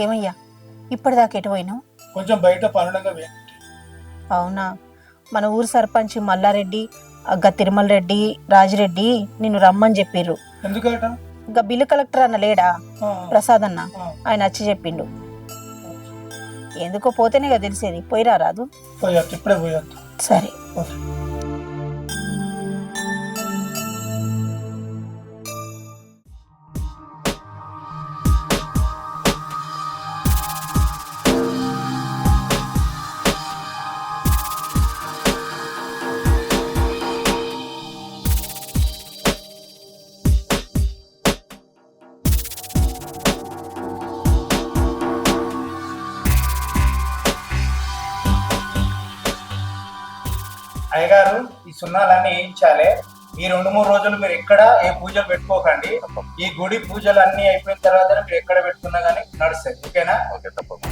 ఏమయ్యా ఇప్పటిదాకా ఎటు పోయినావు? కొంచెం బయట పనులంగా అవునా, మన ఊరు సర్పంచ్ మల్లారెడ్డి, అగ్గ తిరుమల రెడ్డి, రాజిరెడ్డి నిన్ను రమ్మని చెప్పిర్రు. ఎందుకట? ఇంకా బిల్లు కలెక్టర్ అన్న లేడా ప్రసాద్ అన్న, ఆయన వచ్చి చెప్పిండు. ఎందుకో పోతేనే కదా తెలిసేది, పోయిరా రాదు. ఇప్పుడే పోయొద్దు. సరే. అయ్యగారు, ఈ సున్నాలన్నీ వేయించాలి. ఈ 2-3 రోజులు మీరు ఎక్కడ ఏ పూజలు పెట్టుకోకండి. ఈ గుడి పూజలు అన్ని అయిపోయిన తర్వాత మీరు ఎక్కడ పెట్టుకున్నా కానీ నడుస్తాయి. ఓకేనా? ఓకే, తప్పకుండా.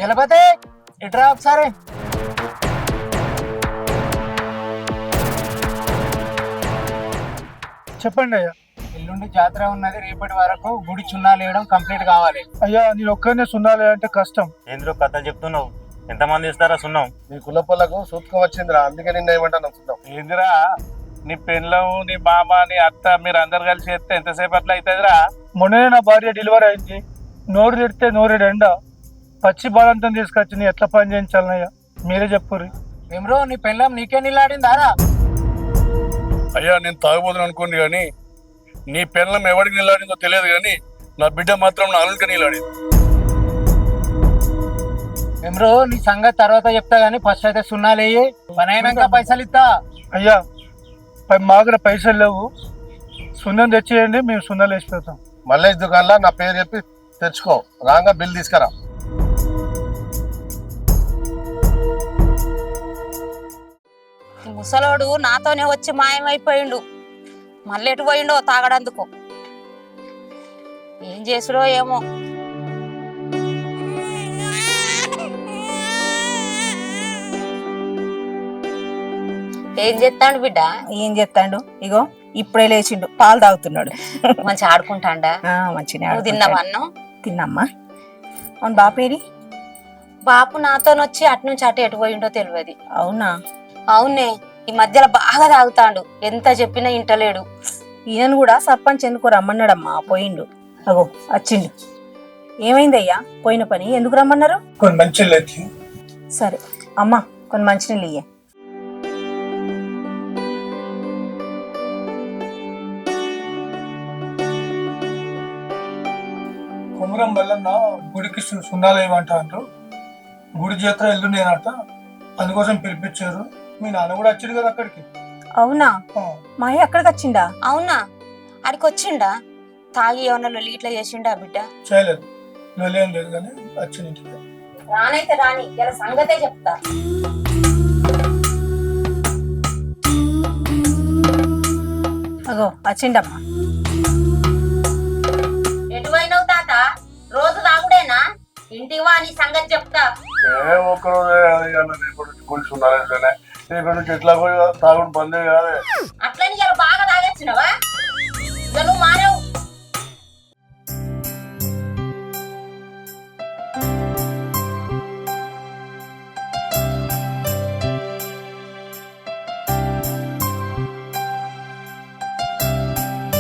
జలపతి, ఇట్రా ఒకసారి. చెప్పండి అయ్యా. ఎల్లుండి జాతర ఉన్నది, రేపటి వరకు గుడి చున్నాలు వేయడం కంప్లీట్ కావాలి. అయ్యా నేను ఒక్కనే సున్నాలు అంటే కష్టం. ఏంద్రో కథ చెప్తున్నావు? ఎంతమంది ఇస్తారా సున్నం? నీ కులపొలకు సూత్కం వచ్చిందిరా, అందుకే నిన్న ఏమంటాను సున్నాం. ఏందిరా, నీ పెళ్ళం, నీ మామ, నీ అత్త మీరు అందరు కలిసి చేస్తే ఎంతసేపు అట్లా అవుతుందిరా? మొన్ననే నా భార్య డెలివరీ అయింది. నోరు తిడితే నోరేడు ఎండ, పచ్చి బాలంతం తీసుకొచ్చి నీ ఎట్లా పని చేయించాలన్నయ్యా, మీరే చెప్పుర్రి. ఏమ్రో, నీ పెళ్ళం నీకే నిల్లాడిందారా? అయ్యా నేను తాగబోతున్నా అనుకోండి, కానీ నీ పెళ్ళం ఎవరికి నిలాడిందో తెలియదు, కానీ నా బిడ్డ మాత్రం నా అల్లుడికి నిలాడింది. ఏమ్రో, నీ సంగతి తర్వాత చెప్తా గానీ ఫస్ట్ అయితే సున్నాలు వేయి, పని అయినాక పైసలు ఇస్తా. అయ్యా మా దగ్గర పైసలు లేవు, సున్నం తెచ్చేయండి, మేము సున్నాలు వేసి పెడతాం. మల్లేష్ దుకాణంలో నా పేరు చెప్పి తెచ్చుకో, రాగా బిల్ తీసుకురా. ముసలోడు నాతోనే వచ్చి మాయమైపోయిండు, మళ్ళీ ఎటు పోయిండో తాగడందుకు. ఏం చేసుడో ఏమో. ఏం చేస్తాడు బిడ్డ? ఏం చెప్తాడు, ఇగో ఇప్పుడే లేచిండు, పాలు తాగుతున్నాడు. మంచి ఆడుకుంటాడా? మంచిగా. తిన్నావా అన్నం? తిన్నమ్మా. అవును, బాపేడి? బాపు నాతోనొచ్చి అటు నుంచి అటు ఎటు పోయిండో తెలియదు. అవునా? అవునే, ఈ మధ్యలో బాగా తాగుతాడు, ఎంత చెప్పినా ఇంటలేడు. ఈయనను కూడా సర్పంచ్ ఎందుకు రమ్మన్నాడమ్మా, పోయిండు. అగో వచ్చిండు. ఏమైందయ్యా, పోయిన పని ఎందుకు రమ్మన్నారు? కొన్ని మంచి. సరే అమ్మా, కొన్ని మంచినీళ్ళు ఇయ్యే. కుమరం వల్లన్న గుడికి సున్నాలు ఏమంటారు, గుడి జాతర ఎల్లుండేనట, అందుకోసం పిలిపించారు. మీ నాన్న కూడా వచ్చిండు కదా అక్కడికి. అవునా? మా అయ్య అక్కడికి వచ్చిండా? అవునా, ఆడికి వచ్చిండా? తాగి ఏమన్నా లొల్లి ఇట్లా చేసిండా బిడ్డ? చేయలేదు, ఏం లేదు కానీ వచ్చింది. రానైతే రాని, ఇలా సంగతే చెప్తా. అగో వచ్చిండమ్మా. ఎటువైనవు తాత? రోజు తాగుడేనా? ఇంటికి వా, నీ సంగతి చెప్తా. ఎట్లా తాగుడు బందే కాదే. అట్లని ఇలా బాగా తాగొచ్చినవా? ఇక నువ్వు మారవు.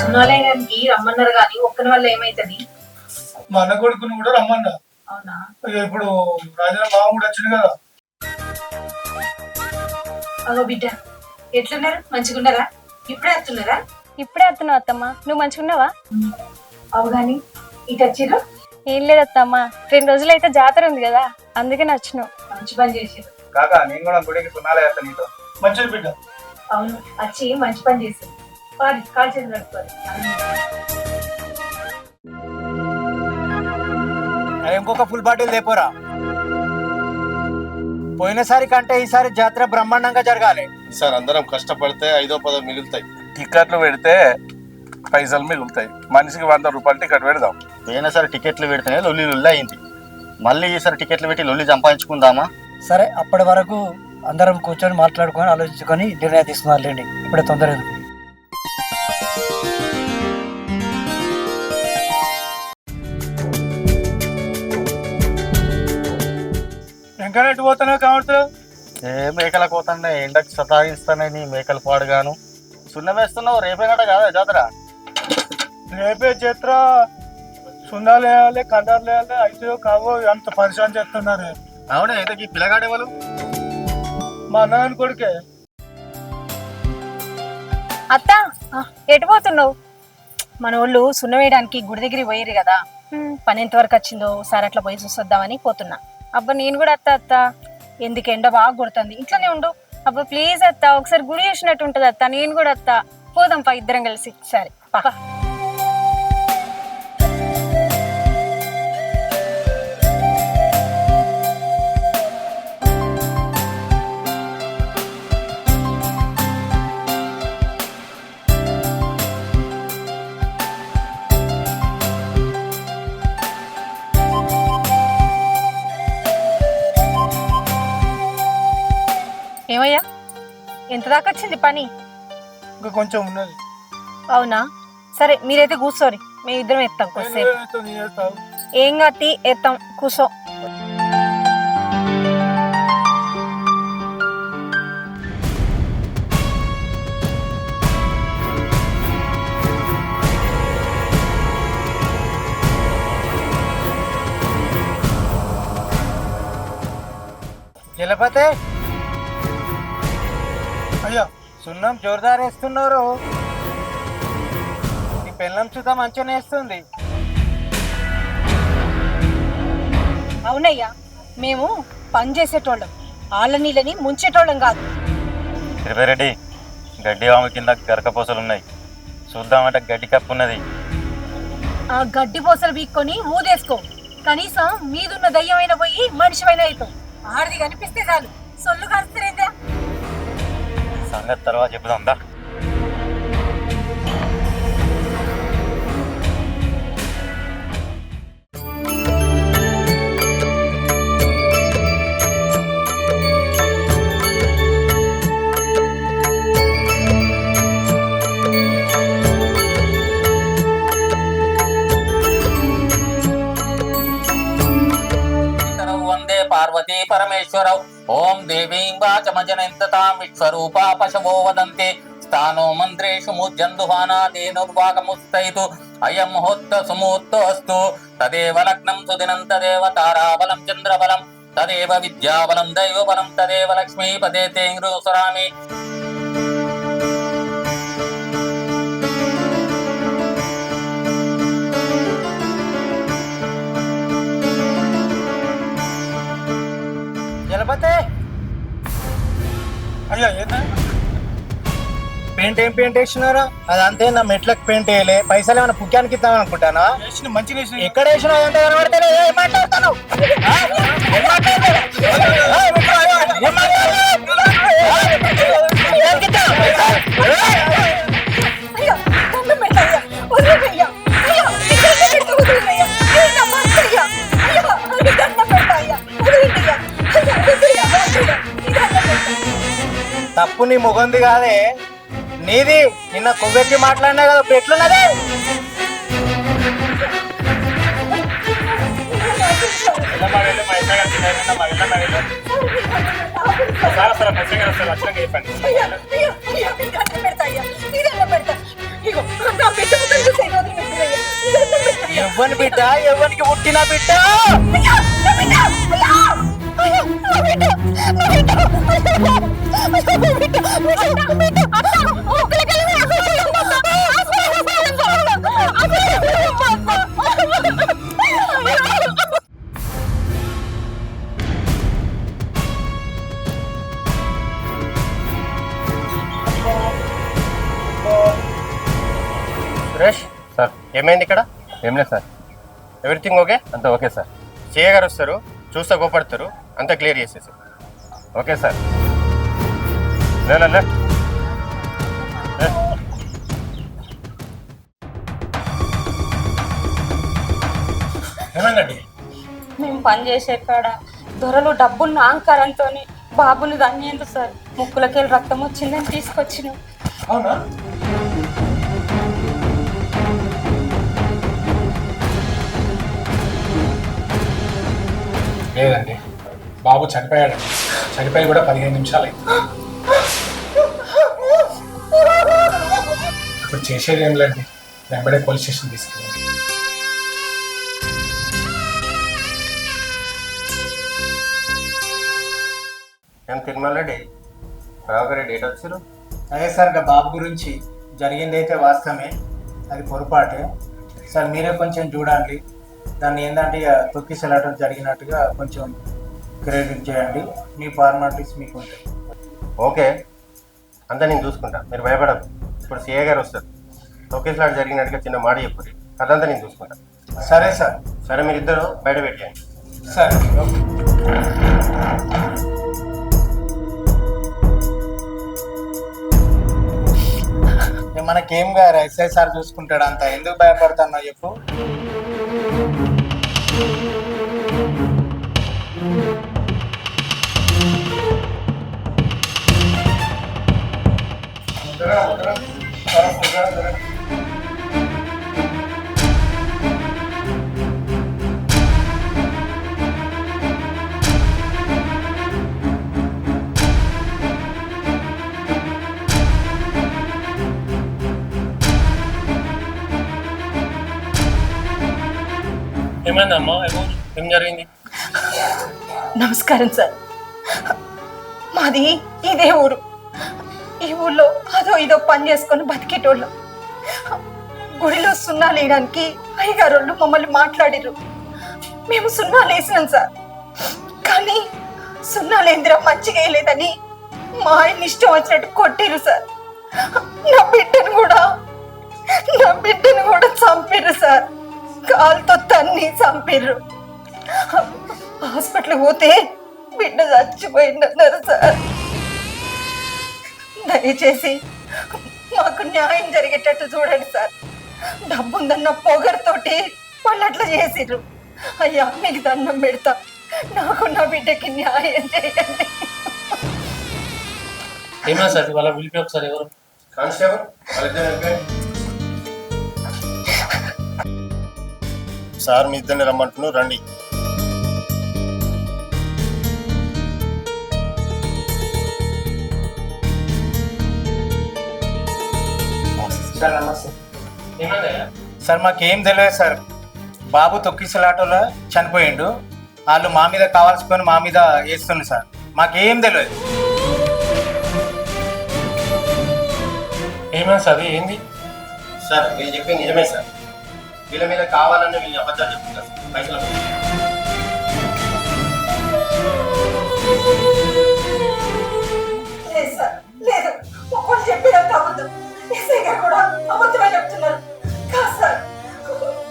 సున్నాలయానికి రమ్మన్నారు కానీ ఒక్కని వల్ల ఏమైతుంది? మా అన్న కొడుకుని కూడా రమ్మన్నా. అవునా? ఇప్పుడు రాజన్న మామ కూడా వచ్చింది కదా. అగో బిడ్డ, ఎట్లున్నారు? మంచిగున్నారా? ఇప్పుడే వస్తున్నారా? ఇప్పుడే వస్తున్నావు అత్తమ్మ, నువ్వు మంచిగున్నావా? అవు గాని ఇటు వచ్చిర్రు? ఏం లేదు అత్తమ్మ, 2 రోజులు అయితే జాతర ఉంది కదా, అందుకే నచ్చినావు. మంచి పని చేసారు కాకా, నేను కూడా గుడికి సున్నాలు వేస్తా నీతో. మంచిది బిడ్డ. అవును, వచ్చి మంచి పని చేశారు. కాల్ చేసి నడుపుకోవాలి. ఇంకొక ఫుల్ బాటిల్ లేపోరా. పోయినసారి కంటే ఈసారి జాతర బ్రహ్మాండంగా జరగాలి. సార్ అందరం కష్టపడితే 5-10 మిగులుతాయి. టికెట్లు పెడితే పైసలు మిగులుతాయి. మనిషికి 100 రూపాయలు టికెట్ పెడదాం. పోయినసారి టికెట్లు పెడితేనే లొల్లి అయింది. మళ్ళీ ఈసారి టికెట్లు పెట్టి లొల్లి సంపాదించుకుందామా? సరే, అప్పటి వరకు అందరం కూర్చొని మాట్లాడుకొని ఆలోచించుకొని నిర్ణయం తీసుకున్నారులేండి. ఇప్పుడే తొందర ఎందుకు? వెంకటెట్టు పోతానే కావట్లేదు. ఏ మేకల కోతండే ఎండకు సతాయిస్తానే నీ మేకలు పాడుగాను. సున్నం వేస్తున్నావు, రేపేనట కాదా జాతర? రేపే చిత్ర సున్నాలు వేయాలి, కండాలు వేయాలి, అయితే కావో అంత పరిశ్రమ చేస్తున్నారు. అవునే, అయితే ఈ పిల్లగాడే వాళ్ళు మా అన్నగాని కొడుకే. అత్త ఎటు పోతున్నావు? మన వాళ్ళు సున్న వేయడానికి గుడి దగ్గరికి పోయిరు కదా, పని ఎంతవరకు వచ్చిందో సార్ అట్లా పోయి చూసొద్దామని పోతున్నా. అబ్బా నేను కూడా అత్త. అత్త ఎందుకు ఎండ బాగా కొడుతుంది, ఇంట్లోనే ఉండు. అబ్బా ప్లీజ్ అత్త, ఒకసారి గుడి చూసినట్టు ఉంటది అత్త. నేను కూడా అత్త. పోదాం పా, ఇద్దరం కలిసి. సరే పా. ఏమయ్యా, ఎంత దాకా వచ్చింది పని? ఇంకా కొంచెం ఉన్నది. అవునా, సరే మీరైతే కూర్చోరి, మేము ఇద్దరం ఎత్తాం కొద్దిసేపు. నీ చేస్తావు. ఏం కత్తి ఎత్తాం, కూర్చో. జలపతే అయ్యా, సున్నం జోరుదారు వేస్తున్నారు. ఈ పెళ్ళం చూద్దా మంచిగా వేస్తుంది. అవునయ్యా, మేము పని చేసేటోళ్ళం, ఆళ్ళ నీళ్ళని ముంచేటోళ్ళం కాదు. తిరుపతిరెడ్డి, గడ్డి వాము కింద గరకపోసలు ఉన్నాయి, చూద్దామంటే గడ్డి కప్పు ఉన్నది. ఆ గడ్డి పోసలు బీక్కొని ఊదేసుకో, కనీసం మీదున్న దయ్యమైన పోయి మనిషివైన అవుతాం. ఆడిది కనిపిస్తే చాలు సొల్లు కలుస్తారేందా? సంగతి తర్వాత చెప్పుదాం దా. వందే పార్వతీ పరమేశ్వరౌ. ఓం దేవీం వాచమజనంతతాం విశ్వరూపా పశవో వదంతే స్థానో మంత్రేషు ముజ్జందుహానా తేనుర్వాగముస్తైతు అయం ముహూర్త సుముహూర్తోస్తు. తదేవ లగ్నం సుదినం తదేవ తారాబలం చంద్రబలం తదేవ విద్యాబలం దైవబలం తదేవ లక్ష్మీపదే తేంగ్రుసరామి. జలపతే అయ్యా ఏంటా పెయింట్ ఏం పెయింట్ వేసినారా? అదంతే, నా మెట్లకు పెయింట్ వేయలే. పైసలు ఏమైనా పుట్టానికి ఇద్దాం అనుకుంటానా? వేసిన మంచిగా వేసిన. ఎక్కడ వేసినా అంత కనబడతలే. ఏం మాట్లాడతాను? తప్పు నీ ముగంది కాదే, నీది. నిన్న కొవ్వెక్కి మాట్లాడినా కదా, ఇప్పుడు ఎట్లున్నదే? ఎవ్వని బిడ్డ, ఎవ్వనికి పుట్టిన బిడ్డ. సురేష్ సార్, ఏమైంది ఇక్కడ? ఏం లేదు సార్. Everything okay? అంతా ఓకే సార్. సిఏ గారు వస్తారు, చూస్తే కోపడతారు, అంతా క్లియర్ చేసేసి. Okay sir. లే ఏమైందండి? మేము పని చేసే కాడ దొరలు డబ్బున్న అహంకారంతో బాబుని దన్నేందు సార్ ముక్కులకెళ్ళి రక్తం వచ్చిందని తీసుకొచ్చినాం. అవునా? లేదండి, బాబు చనిపోయాడండి. చనిపోయి కూడా 15 నిమిషాలు అయింది. ఇప్పుడు చేసేది ఏం లేదండి, వెంబడే పోలీస్ స్టేషన్ తీసుకెళ్ళండి. ఏం తిరుమల రెడ్డి ప్రభాకర్ రెడ్డి డేట్ వచ్చారు? అదే సార్ ఇక బాబు గురించి జరిగింది అయితే వాస్తవమే, అది పొరపాటే సార్. మీరే కొంచెం చూడండి దాన్ని, ఏంటంటే ఇక తొక్కిసలాటం జరిగినట్టుగా కొంచెం క్రెడిట్ చేయండి. మీ ఫార్మాలిటీస్ మీకు ఉంటాయి. ఓకే, అంతా నేను చూసుకుంటా, మీరు భయపడదు. ఇప్పుడు సిఏ గారు వస్తారు, తొక్కేసలాట జరిగినట్టుగా చిన్న మాట చెప్పండి, అదంతా నేను చూసుకుంటా. సరే సార్. సరే, మీరు ఇద్దరు బయట పెట్టేయండి. సరే. మనకేం గారు ఎస్ఐ సార్ చూసుకుంటాడు, అంత ఎందుకు భయపడతానో చెప్పు. ఏమైందమ్మా? ఏం జరిగింది? నమస్కారం సార్. మాది ఇదే ఊరు. ఈ ఊళ్ళో అదో ఇదో పని చేసుకొని బతికేటోళ్ళం. గుడిలో సున్నాలు వేయడానికి అయ్యగారోళ్ళు మమ్మల్ని మాట్లాడిరు. మేము సున్నాలు వేసినాం సార్, కానీ సున్నాలు ఏందిరా మంచిగా వేయలేదని మా ఆయన ఇష్టం వచ్చినట్టు కొట్టిరు సార్. నా బిడ్డను కూడా చంపిర్రు సార్, కాలుతో తన్ని చంపిర్రు. హాస్పిటల్ పోతే బిడ్డ చచ్చిపోయిందన్నారు సార్. దయచేసి మాకు న్యాయం జరిగేటట్టు చూడండి సార్. డబ్బుందన్న పొగరుతోటి వాళ్ళు అట్లా చేసిర్రు. అయ్యా మీకు దండం పెడతా, నాకు నా బిడ్డకి న్యాయం చేయండి. ఏమైనా సార్ వాళ్ళ పిలిపి ఒకసారి ఎవరు? కానిస్టేబుల్ సార్, మీ ఇద్దరిని రమ్మంటున్నారు, రండి. సార్ నమస్తే. సార్ మాకేం తెలియదు సార్, బాబు తొక్కిసలాటలో చనిపోయిండు. వాళ్ళు మా మీద కావాల్సుకొని మా మీద వేస్తుంది సార్, మాకేం తెలియదు. ఏమైనా సార్ ఏంది సార్? మీరు చెప్పింది నిజమే సార్, వీళ్ళ మీద కావాలని వీళ్ళు అబద్ధాలు చెప్తున్నారు. పైసలు లేదు సార్, లేదు, ఒక్కరు చెప్పేదంత అబద్ధం. ఎస్ఐ గారు కూడా అబద్ధమే చెప్తున్నారు. కాదు సార్,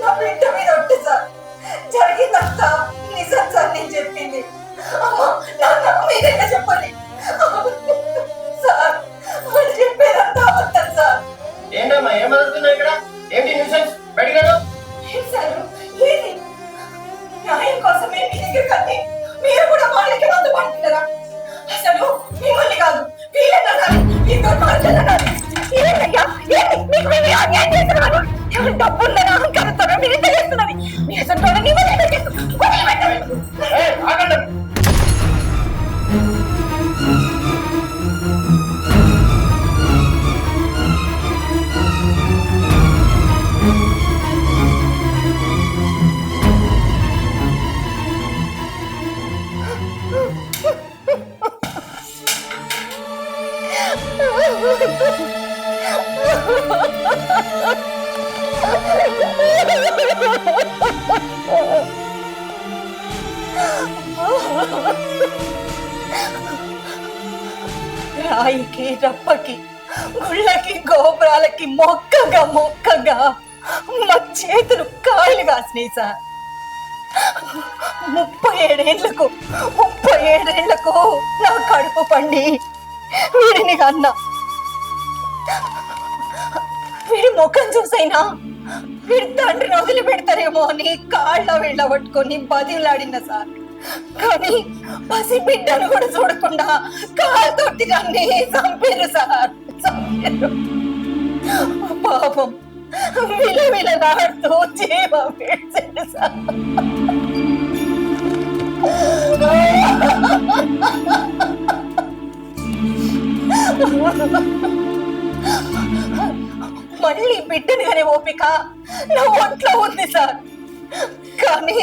నా బిడ్డ మీద ఒట్టు సార్, జరిగిందంతా నిజం సార్ నేను చెప్పింది. అమ్మా నాన్న మీరైనా చెప్పండి సార్, వాళ్ళు చెప్పేదంతా అబద్ధం సార్. ఏంటమ్మా ఏమవుతున్నావు ఇక్కడ? ఏంటి న్యూసెన్స్? బయటికి వెళ్ళు. ఏం సార్ ఏది? న్యాయం కోసమే మీ దగ్గర కట్టి మీరు కూడా వాళ్ళకి మందు పడుతున్నారా? అసలు మిమ్మల్ని కాదు వీళ్ళన్నారు, ఇద్దరు మాట్లాడారు. ఏమయ్యా ఏంటి మీకు మేము అన్యాయం చేస్తున్నారు? ఎవరు డబ్బు ఉందని అహంకారంతో మీరు ఇంత చేస్తున్నది. మీ అసలు రాయికి రప్పకి గుళ్ళకి గోపురాలకి మొక్కగా మా చేతులు కాళ్ళు కాసినాయి సార్. 37 ఏళ్లకు నా కడుపు పండి వీడిని కన్నా, వీడి ముఖం చూసైనా వీడి తండ్రిని వదిలిపెడతారేమో అని కాళ్ళ వీళ్ళ పట్టుకొని బదిలాడిన సార్. కానీ పసి బిడ్డను కూడా చూడకుండా కాళ్ళతోటి నన్ను చంపారు సార్, చంపారు. పాపం విలవిలలాడుతూ జీవ విడిచాడు సార్. మళ్ళీ బిడ్డని కానీ ఓపిక నా ఒంట్లో ఉంది సార్. కానీ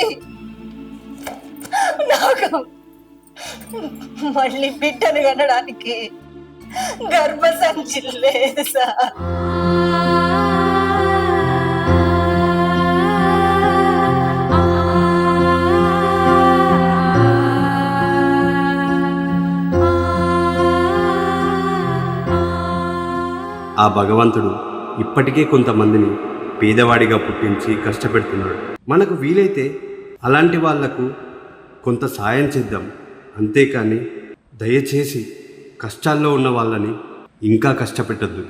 నాకు మళ్ళీ బిడ్డను కనడానికి గర్భసంచి లేదు సార్. ఆ భగవంతుడు ఇప్పటికే కొంతమందిని పేదవాడిగా పుట్టించి కష్టపెడుతున్నాడు. మనకు వీలైతే అలాంటి వాళ్లకు కొంత సాయం చేద్దాం. అంతేకాని దయచేసి కష్టాల్లో ఉన్న వాళ్ళని ఇంకా కష్టపెట్టద్దు.